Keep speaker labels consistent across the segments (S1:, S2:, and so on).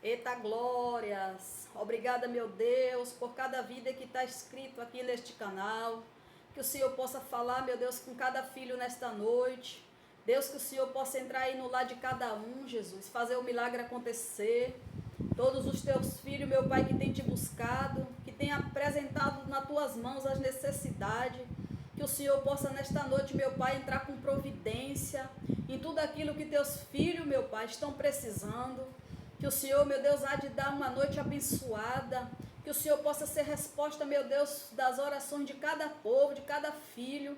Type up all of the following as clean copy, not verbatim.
S1: Eita glórias! Obrigada, meu Deus, por cada vida que está escrito aqui neste canal. Que o Senhor possa falar, meu Deus, com cada filho nesta noite. Deus, que o Senhor possa entrar aí no lar de cada um, Jesus, fazer o milagre acontecer. Todos os teus filhos, meu Pai, que tem te buscado, que tem apresentado nas tuas mãos as necessidades. Que o Senhor possa nesta noite, meu Pai, entrar com providência em tudo aquilo que teus filhos, meu Pai, estão precisando. Que o Senhor, meu Deus, há de dar uma noite abençoada. Que o Senhor possa ser resposta, meu Deus, das orações de cada povo, de cada filho.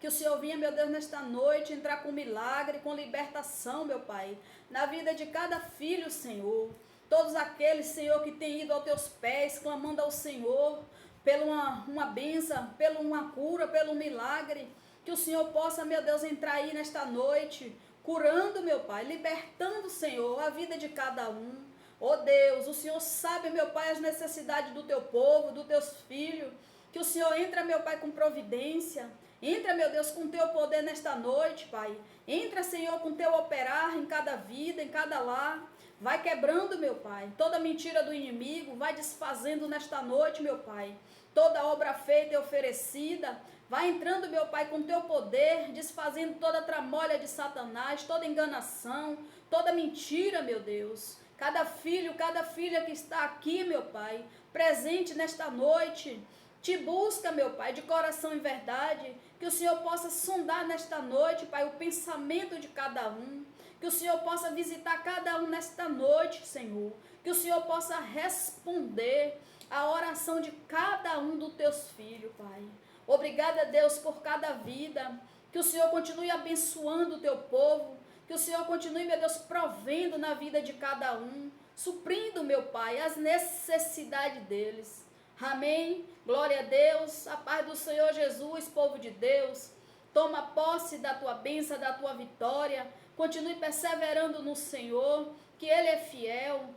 S1: Que o Senhor vinha, meu Deus, nesta noite, entrar com milagre, com libertação, meu Pai, na vida de cada filho, Senhor. Todos aqueles, Senhor, que têm ido aos teus pés, clamando ao Senhor, pela uma bênção, pela uma cura, pelo milagre. Que o Senhor possa, meu Deus, entrar aí nesta noite, curando, meu Pai, libertando, Senhor, a vida de cada um. Oh Deus, o Senhor sabe, meu Pai, as necessidades do teu povo, dos teus filhos. Que o Senhor entra, meu Pai, com providência. Entra, meu Deus, com teu poder nesta noite, Pai. Entra, Senhor, com teu operar em cada vida, em cada lar. Vai quebrando, meu Pai, toda mentira do inimigo. Vai desfazendo nesta noite, meu Pai, toda obra feita e oferecida. Vai entrando, meu Pai, com teu poder, desfazendo toda tramóia de Satanás, toda enganação, toda mentira, meu Deus. Cada filho, cada filha que está aqui, meu Pai, presente nesta noite, te busca, meu Pai, de coração e verdade. Que o Senhor possa sondar nesta noite, Pai, o pensamento de cada um. Que o Senhor possa visitar cada um nesta noite, Senhor. Que o Senhor possa responder a oração de cada um dos teus filhos, Pai. Obrigada, Deus, por cada vida. Que o Senhor continue abençoando o teu povo. Que o Senhor continue, meu Deus, provendo na vida de cada um. Suprindo, meu Pai, as necessidades deles. Amém. Glória a Deus. A paz do Senhor Jesus, povo de Deus. Toma posse da tua bênção, da tua vitória. Continue perseverando no Senhor, que Ele é fiel.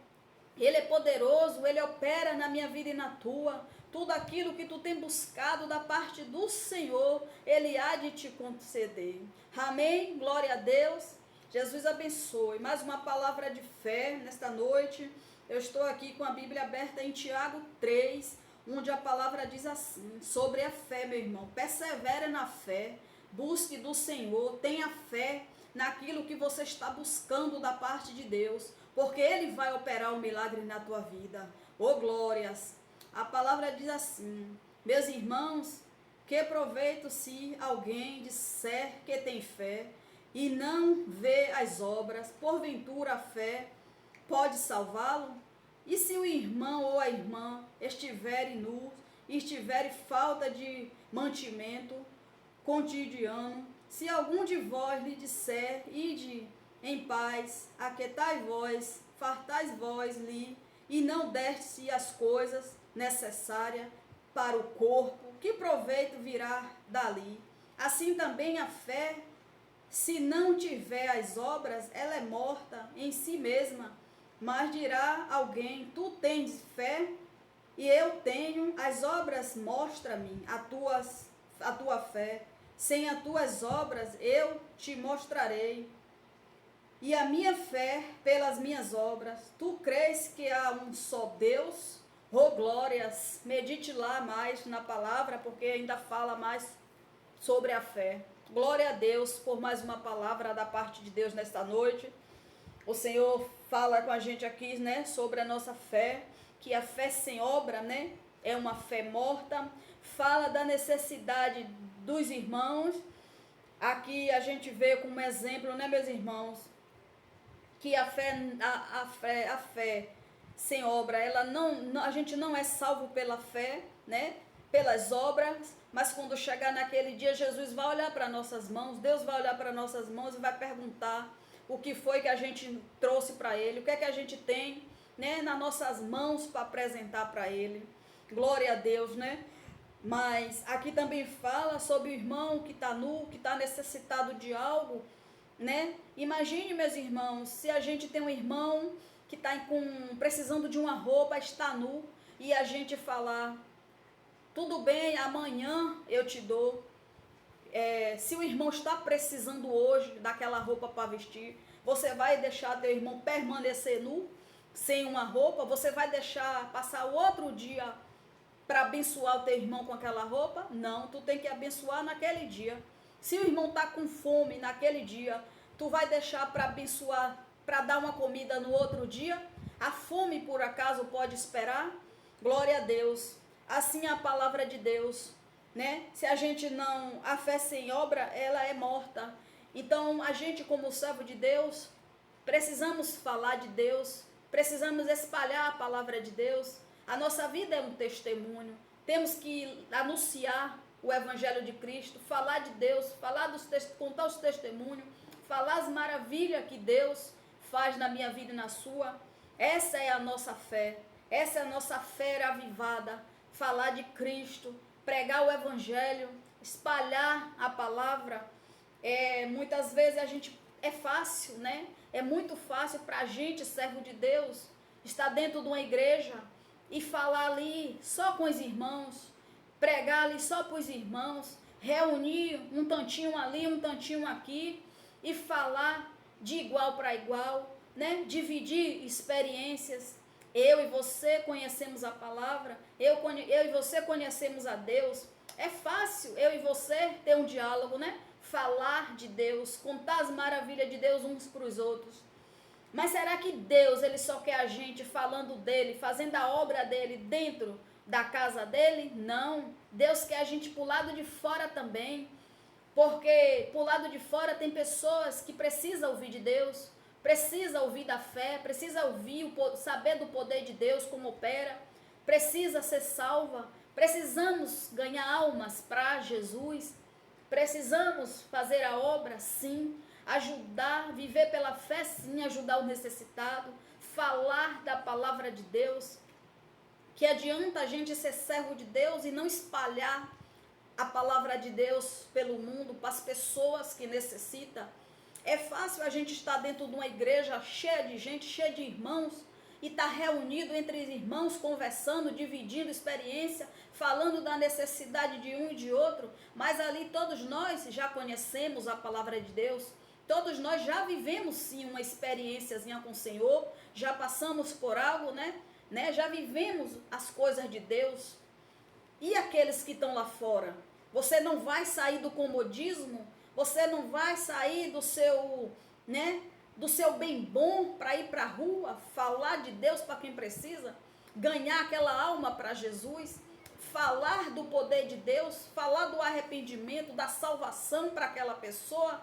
S1: Ele é poderoso, Ele opera na minha vida e na tua. Tudo aquilo que tu tem buscado da parte do Senhor, Ele há de te conceder. Amém? Glória a Deus. Jesus abençoe. Mais uma palavra de fé nesta noite. Eu estou aqui com a Bíblia aberta em Tiago 3, onde a palavra diz assim, sobre a fé, meu irmão. Persevere na fé, busque do Senhor, tenha fé naquilo que você está buscando da parte de Deus, porque Ele vai operar um milagre na tua vida. Oh glórias! A palavra diz assim, meus irmãos, que proveito se alguém disser que tem fé e não vê as obras, porventura a fé pode salvá-lo? E se o irmão ou a irmã estiverem nus e estiverem falta de mantimento cotidiano, se algum de vós lhe disser, ide em paz, aquietai vós, fartais vós-lhe, e não deste as coisas necessárias para o corpo, que proveito virá dali? Assim também a fé, se não tiver as obras, ela é morta em si mesma. Mas dirá alguém, tu tens fé, e eu tenho, as obras mostra-me a tua fé. Sem as tuas obras eu te mostrarei. E a minha fé pelas minhas obras. Tu crês que há um só Deus? Oh glórias! Medite lá mais na palavra, porque ainda fala mais sobre a fé. Glória a Deus por mais uma palavra da parte de Deus nesta noite. O Senhor fala com a gente aqui, né, sobre a nossa fé, que a fé sem obra, né, é uma fé morta. Fala da necessidade dos irmãos. Aqui a gente vê como exemplo, né, meus irmãos, que a fé sem obra, ela não, a gente não é salvo pela fé, né, pelas obras, mas quando chegar naquele dia, Jesus vai olhar para nossas mãos, Deus vai olhar para nossas mãos e vai perguntar o que foi que a gente trouxe para Ele, o que é que a gente tem, né, nas nossas mãos para apresentar para Ele. Glória a Deus, né? Mas aqui também fala sobre o irmão que está nu, que está necessitado de algo, né? Imagine, meus irmãos, se a gente tem um irmão que está precisando de uma roupa, está nu, e a gente falar, tudo bem, amanhã eu te dou. Se o irmão está precisando hoje daquela roupa para vestir, você vai deixar teu irmão permanecer nu? sem uma roupa, você vai deixar passar o outro dia para abençoar o teu irmão com aquela roupa? Não, tu tem que abençoar naquele dia. Se o irmão está com fome naquele dia, tu vai deixar para abençoar, para dar uma comida no outro dia? A fome, por acaso, pode esperar? Glória a Deus. Assim é a palavra de Deus, né? Se a gente não, a fé sem obra, ela é morta. Então, a gente, como servo de Deus, precisamos falar de Deus, precisamos espalhar a palavra de Deus. A nossa vida é um testemunho. Temos que anunciar o Evangelho de Cristo, falar de Deus, contar os testemunhos, falar as maravilhas que Deus faz na minha vida e na sua. Essa é a nossa fé. Essa é a nossa fé avivada. Falar de Cristo, pregar o Evangelho, espalhar a palavra. Muitas vezes é fácil, né? É muito fácil para a gente, servo de Deus, estar dentro de uma igreja e falar ali só com os irmãos, pregar ali só para os irmãos, reunir um tantinho ali, um tantinho aqui e falar de igual para igual, né? Dividir experiências. Eu e você conhecemos a palavra, eu e você conhecemos a Deus. É fácil eu e você ter um diálogo, né? Falar de Deus, contar as maravilhas de Deus uns para os outros. Mas será que Deus, ele só quer a gente falando dele, fazendo a obra dele dentro da casa dele? Não. Deus quer a gente pro lado de fora também. Porque pro lado de fora tem pessoas que precisam ouvir de Deus, precisa ouvir da fé, precisa ouvir, saber do poder de Deus, como opera, precisa ser salva. Precisamos ganhar almas para Jesus. Precisamos fazer a obra, sim, ajudar, viver pela fé, sim, ajudar o necessitado, falar da palavra de Deus. Que adianta a gente ser servo de Deus e não espalhar a palavra de Deus pelo mundo, para as pessoas que necessitam. É fácil a gente estar dentro de uma igreja cheia de gente, cheia de irmãos, e estar reunido entre irmãos, conversando, dividindo experiência, falando da necessidade de um e de outro, mas ali todos nós já conhecemos a palavra de Deus, todos nós já vivemos sim uma experiênciazinha com o Senhor, já passamos por algo, né? Já vivemos as coisas de Deus. E aqueles que estão lá fora? Você não vai sair do comodismo, você não vai sair do seu, né, do seu bem bom para ir para a rua, falar de Deus para quem precisa, ganhar aquela alma para Jesus, falar do poder de Deus, falar do arrependimento, da salvação para aquela pessoa.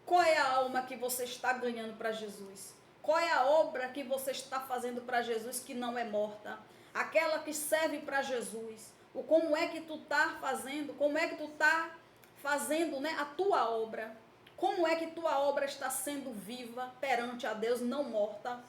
S1: Qual é a alma que você está ganhando para Jesus? Qual é a obra que você está fazendo para Jesus que não é morta? Aquela que serve para Jesus. Como é que tu está fazendo? Como é que tu está fazendo, né, a tua obra? Como é que tua obra está sendo viva perante a Deus, não morta?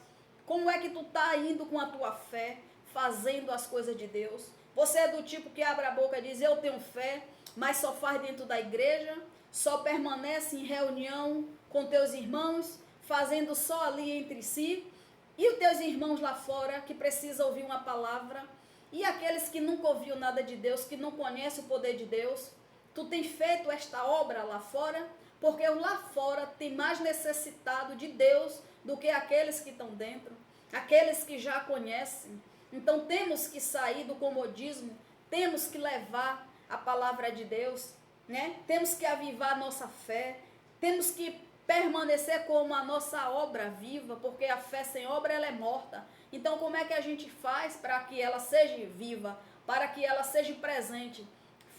S1: Como é que tu está indo com a tua fé, fazendo as coisas de Deus? Você é do tipo que abre a boca e diz, eu tenho fé, mas só faz dentro da igreja, só permanece em reunião com teus irmãos, fazendo só ali entre si, e os teus irmãos lá fora que precisam ouvir uma palavra, e aqueles que nunca ouviram nada de Deus, que não conhecem o poder de Deus, tu tem feito esta obra lá fora, porque lá fora tem mais necessitado de Deus do que aqueles que estão dentro, aqueles que já conhecem. Então temos que sair do comodismo, temos que levar a palavra de Deus, né? Temos que avivar a nossa fé, temos que permanecer como a nossa obra viva, porque a fé sem obra ela é morta. Então como é que a gente faz para que ela seja viva, para que ela seja presente,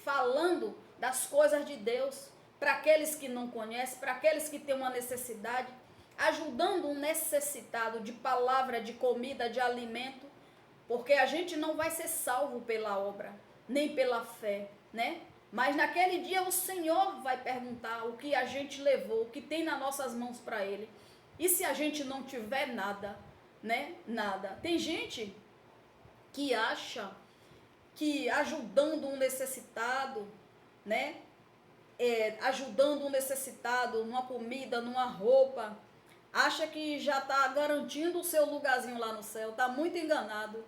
S1: falando das coisas de Deus, para aqueles que não conhecem, para aqueles que têm uma necessidade, ajudando um necessitado de palavra, de comida, de alimento, porque a gente não vai ser salvo pela obra, nem pela fé, né? Mas naquele dia o Senhor vai perguntar o que a gente levou, o que tem nas nossas mãos para Ele. E se a gente não tiver nada, né? Nada. Tem gente que acha que ajudando um necessitado, né? Ajudando um necessitado numa comida, numa roupa, acha que já está garantindo o seu lugarzinho lá no céu. Está muito enganado.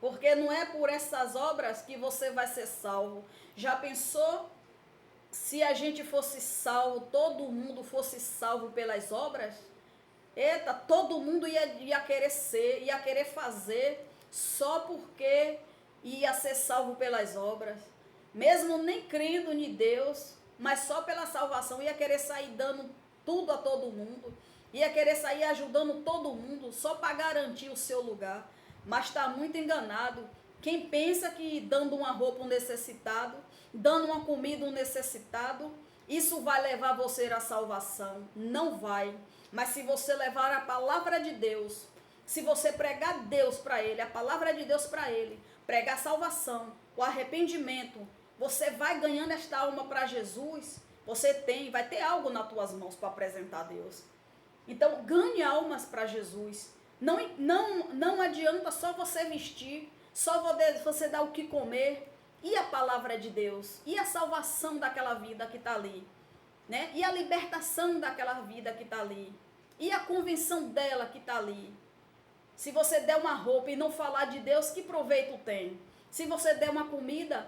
S1: Porque não é por essas obras que você vai ser salvo. Já pensou se a gente fosse salvo, todo mundo fosse salvo pelas obras? Eita, todo mundo ia querer ser, ia querer fazer só porque ia ser salvo pelas obras. Mesmo nem crendo em Deus, mas só pela salvação ia querer sair dando tudo a todo mundo. Ia querer sair ajudando todo mundo só para garantir o seu lugar. Mas está muito enganado. Quem pensa que dando uma roupa um necessitado, dando uma comida um necessitado, isso vai levar você à salvação. Não vai. Mas se você levar a palavra de Deus, se você pregar Deus para ele, a palavra de Deus para ele, pregar salvação, o arrependimento, você vai ganhando esta alma para Jesus, vai ter algo nas tuas mãos para apresentar a Deus. Então, ganhe almas para Jesus. Não adianta só você vestir, só você dar o que comer. E a palavra de Deus? E a salvação daquela vida que está ali? Né? E a libertação daquela vida que está ali? E a convenção dela que está ali? Se você der uma roupa e não falar de Deus, que proveito tem? Se você der uma comida,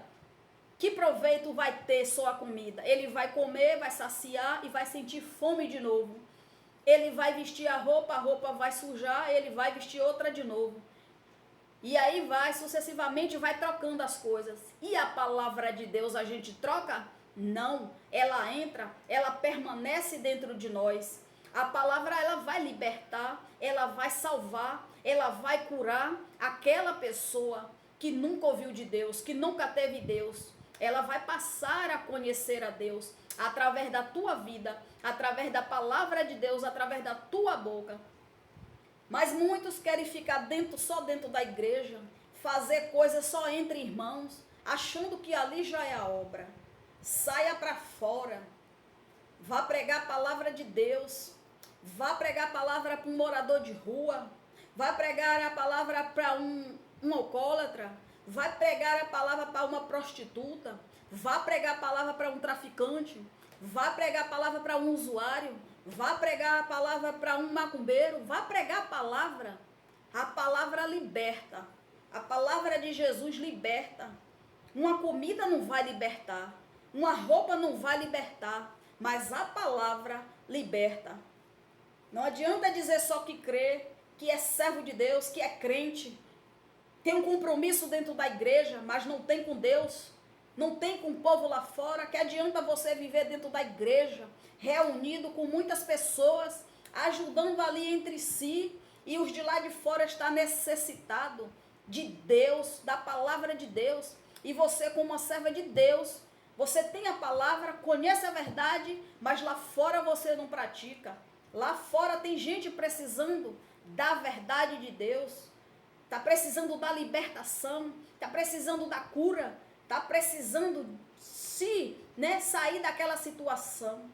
S1: que proveito vai ter só a comida? Ele vai comer, vai saciar e vai sentir fome de novo. Ele vai vestir a roupa vai sujar, ele vai vestir outra de novo. E aí vai, sucessivamente, vai trocando as coisas. E a palavra de Deus a gente troca? Não. Ela entra, ela permanece dentro de nós. A palavra, ela vai libertar, ela vai salvar, ela vai curar aquela pessoa que nunca ouviu de Deus, que nunca teve Deus. Ela vai passar a conhecer a Deus através da tua vida, através da palavra de Deus, através da tua boca. Mas muitos querem ficar só dentro da igreja, fazer coisas só entre irmãos, achando que ali já é a obra. Saia para fora, vá pregar a palavra de Deus, vá pregar a palavra para um morador de rua, vá pregar a palavra para um alcoólatra, vai pregar a palavra para uma prostituta, vá pregar a palavra para um traficante, vá pregar a palavra para um usuário, vá pregar a palavra para um macumbeiro, vá pregar a palavra. A palavra liberta, a palavra de Jesus liberta. Uma comida não vai libertar, uma roupa não vai libertar, mas a palavra liberta. Não adianta dizer só que crê, que é servo de Deus, que é crente, tem um compromisso dentro da igreja, mas não tem com Deus, não tem com o povo lá fora. Que adianta você viver dentro da igreja, reunido com muitas pessoas, ajudando ali entre si, e os de lá de fora está necessitado de Deus, da palavra de Deus. E você, como uma serva de Deus, você tem a palavra, conhece a verdade, mas lá fora você não pratica. Lá fora tem gente precisando da verdade de Deus, está precisando da libertação, está precisando da cura, está precisando sair daquela situação.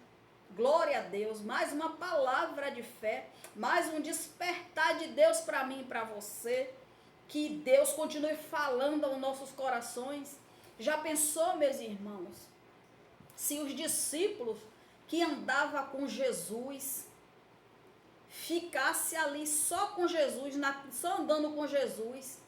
S1: Glória a Deus, mais uma palavra de fé, mais um despertar de Deus para mim e para você. Que Deus continue falando aos nossos corações. Já pensou, meus irmãos, se os discípulos que andavam com Jesus ficasse ali só com Jesus, só andando com Jesus,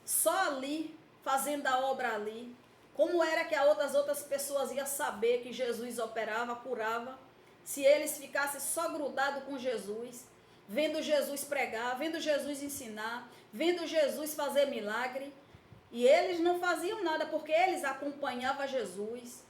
S1: só ali, fazendo a obra ali, como era que as outras pessoas iam saber que Jesus operava, curava, se eles ficassem só grudados com Jesus, vendo Jesus pregar, vendo Jesus ensinar, vendo Jesus fazer milagre, e eles não faziam nada, porque eles acompanhavam Jesus.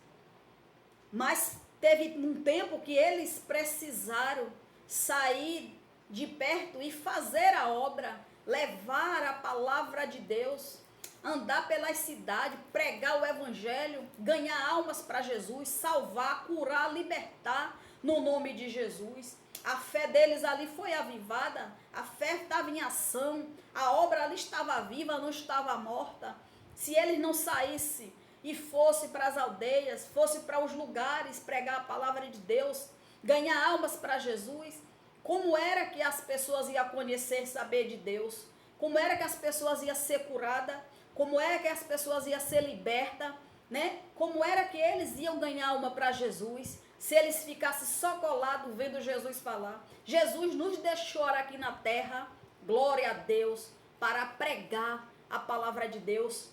S1: Mas teve um tempo que eles precisaram sair de perto e fazer a obra, levar a palavra de Deus, andar pelas cidades, pregar o evangelho, ganhar almas para Jesus, salvar, curar, libertar no nome de Jesus. A fé deles ali foi avivada, a fé estava em ação, a obra ali estava viva, não estava morta. Se eles não saíssem e fossem para as aldeias, fossem para os lugares pregar a palavra de Deus, ganhar almas para Jesus, como era que as pessoas iam conhecer, saber de Deus? Como era que as pessoas iam ser curadas? Como era que as pessoas iam ser libertas? Né? Como era que eles iam ganhar alma para Jesus? Se eles ficassem só colados vendo Jesus falar. Jesus nos deixou aqui na terra, glória a Deus, para pregar a palavra de Deus.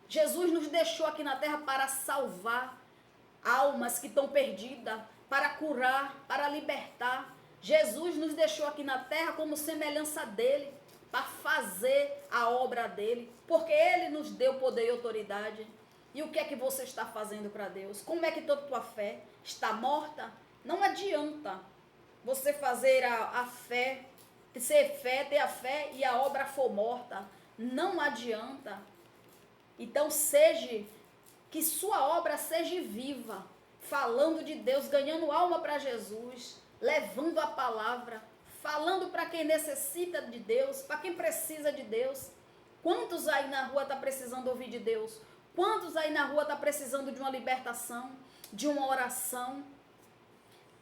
S1: Jesus nos deixou aqui na terra para salvar almas que estão perdidas, para curar, para libertar. Jesus nos deixou aqui na terra como semelhança dele, para fazer a obra dele, porque ele nos deu poder e autoridade. E o que é que você está fazendo para Deus? Como é que toda tua fé está morta? Não adianta você fazer a fé, ter a fé e a obra for morta. Não adianta. Então que sua obra seja viva, falando de Deus, ganhando alma para Jesus, levando a palavra, falando para quem necessita de Deus, para quem precisa de Deus. Quantos aí na rua estão precisando ouvir de Deus? Quantos aí na rua estão precisando de uma libertação, de uma oração?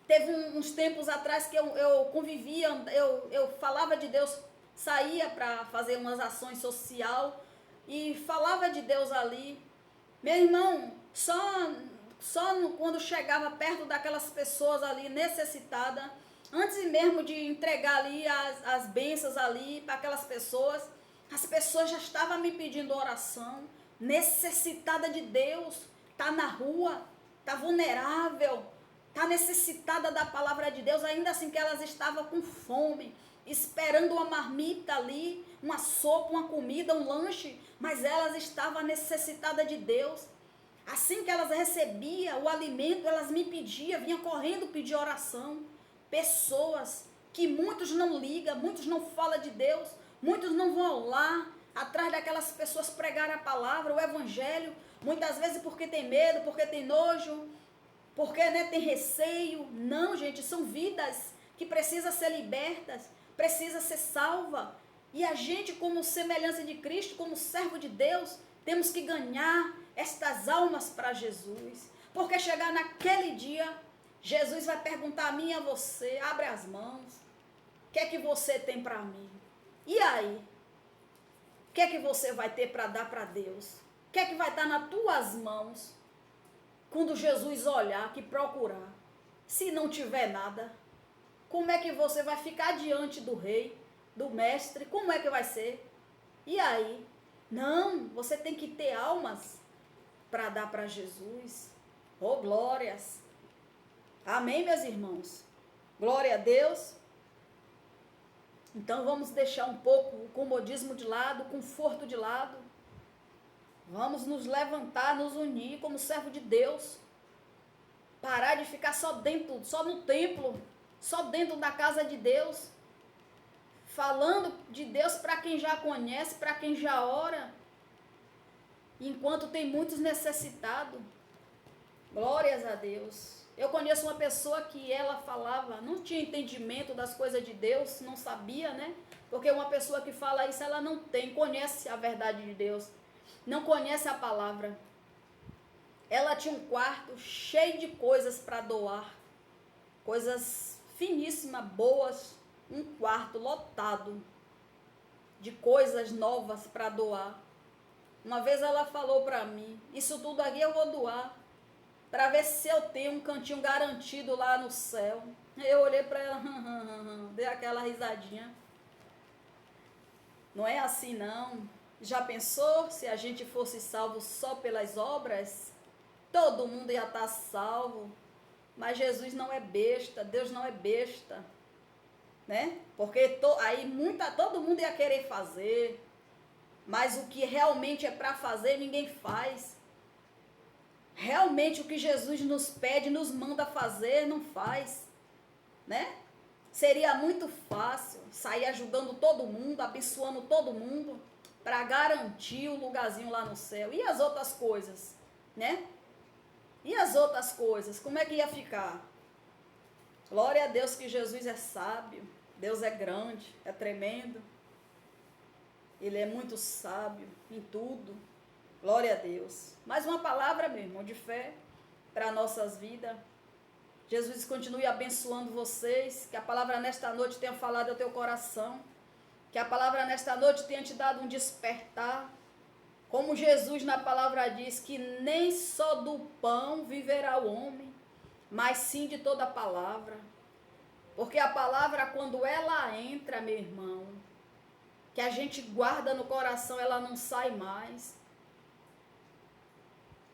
S1: Teve uns tempos atrás que eu convivia, eu falava de Deus, saía para fazer umas ações social e falava de Deus ali. Meu irmão, quando chegava perto daquelas pessoas ali necessitadas, antes mesmo de entregar ali as bênçãos ali para aquelas pessoas, as pessoas já estavam me pedindo oração, necessitada de Deus, está na rua, está vulnerável, está necessitada da palavra de Deus, ainda assim que elas estavam com fome, esperando uma marmita ali, uma sopa, uma comida, um lanche, mas elas estavam necessitadas de Deus. Assim que elas recebiam o alimento, elas me pediam, vinham correndo pedir oração. Pessoas que muitos não ligam, muitos não falam de Deus, muitos não vão lá atrás daquelas pessoas pregar a palavra, o evangelho, muitas vezes porque tem medo, porque tem nojo, porque tem receio. Não, gente, são vidas que precisam ser libertas, precisam ser salvas. E a gente, como semelhança de Cristo, como servo de Deus, temos que ganhar estas almas para Jesus. Porque chegar naquele dia, Jesus vai perguntar a mim e a você, abre as mãos, o que é que você tem para mim? E aí? O que é que você vai ter para dar para Deus? O que é que vai estar nas tuas mãos quando Jesus olhar, que procurar? Se não tiver nada, como é que você vai ficar diante do rei, do mestre? Como é que vai ser? E aí? Não, você tem que ter almas para dar para Jesus. Oh, glórias! Amém, meus irmãos? Glória a Deus. Então vamos deixar um pouco o comodismo de lado, o conforto de lado. Vamos nos levantar, nos unir como servo de Deus. Parar de ficar só no templo, só dentro da casa de Deus. Falando de Deus para quem já conhece, para quem já ora. Enquanto tem muitos necessitados. Glórias a Deus. Eu conheço uma pessoa que ela falava, não tinha entendimento das coisas de Deus, não sabia, né? Porque uma pessoa que fala isso, ela não conhece a verdade de Deus, não conhece a palavra. Ela tinha um quarto cheio de coisas para doar, coisas finíssimas, boas, um quarto lotado de coisas novas para doar. Uma vez ela falou para mim, isso tudo aqui eu vou doar, para ver se eu tenho um cantinho garantido lá no céu. Eu olhei para ela, dei aquela risadinha. Não é assim não. Já pensou se a gente fosse salvo só pelas obras? Todo mundo ia estar salvo. Mas Jesus não é besta, Deus não é besta, né? Porque todo mundo ia querer fazer, mas o que realmente é para fazer, ninguém faz. Realmente o que Jesus nos pede, nos manda fazer, não faz, né? Seria muito fácil sair ajudando todo mundo, abençoando todo mundo, para garantir o lugarzinho lá no céu. E as outras coisas, né? E as outras coisas, como é que ia ficar? Glória a Deus que Jesus é sábio, Deus é grande, é tremendo. Ele é muito sábio em tudo. Glória a Deus. Mais uma palavra, meu irmão, de fé para nossas vidas. Jesus continue abençoando vocês. Que a palavra nesta noite tenha falado ao teu coração. Que a palavra nesta noite tenha te dado um despertar. Como Jesus na palavra diz, que nem só do pão viverá o homem, mas sim de toda a palavra. Porque a palavra, quando ela entra, meu irmão, que a gente guarda no coração, ela não sai mais.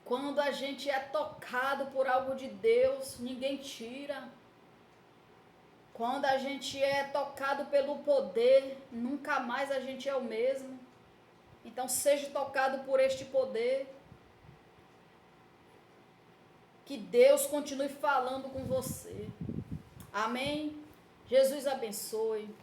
S1: Quando a gente é tocado por algo de Deus, ninguém tira. Quando a gente é tocado pelo poder, nunca mais a gente é o mesmo. Então seja tocado por este poder. Que Deus continue falando com você. Amém? Jesus abençoe.